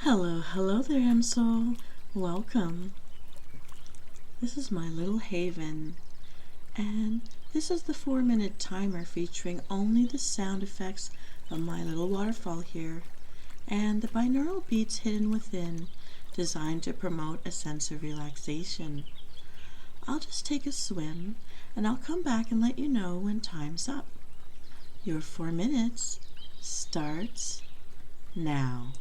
Hello there, Emsol. Welcome. This is my little haven, and this is the 4-minute timer featuring only the sound effects of my little waterfall here, and the binaural beats hidden within, designed to promote a sense of relaxation. I'll just take a swim, and I'll come back and let you know when time's up. Your 4 minutes starts now.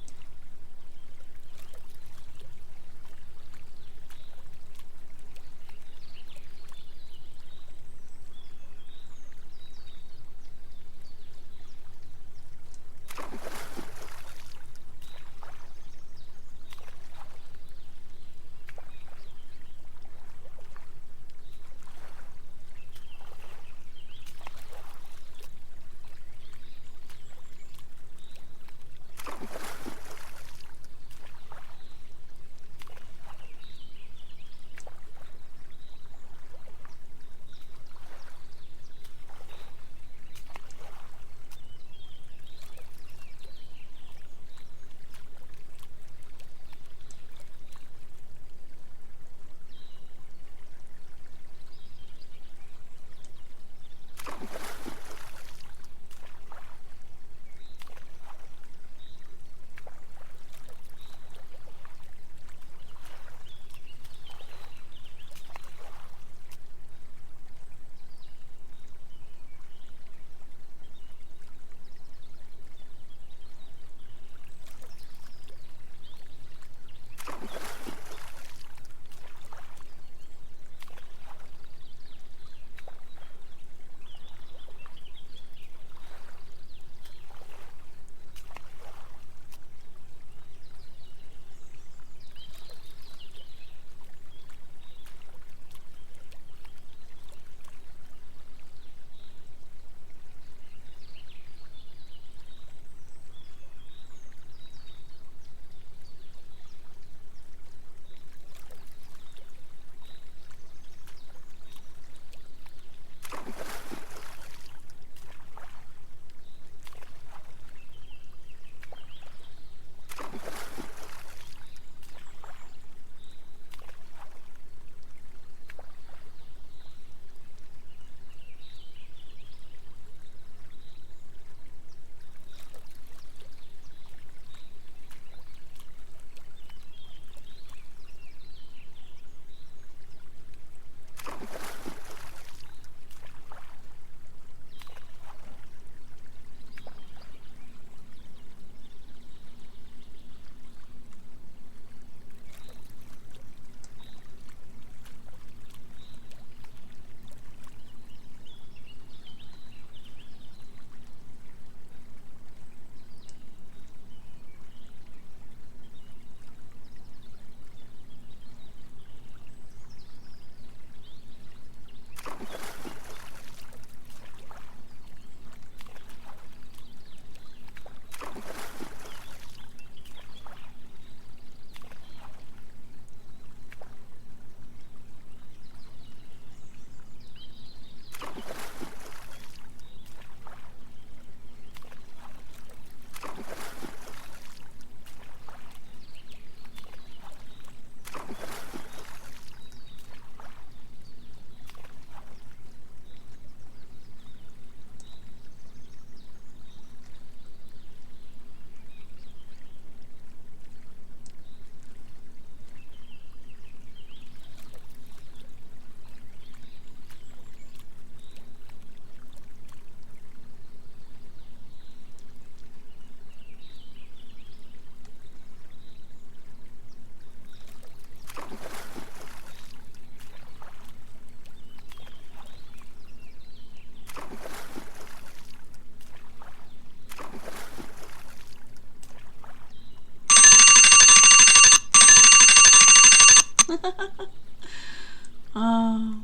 Oh,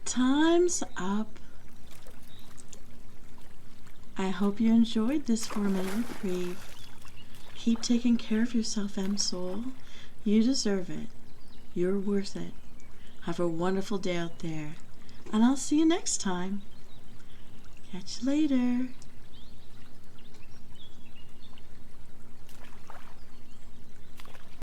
time's up. I hope you enjoyed this 4-minute reprieve. Keep taking care of yourself, Emsol. You deserve it. You're worth it. Have a wonderful day out there, and I'll see you next time. Catch you later.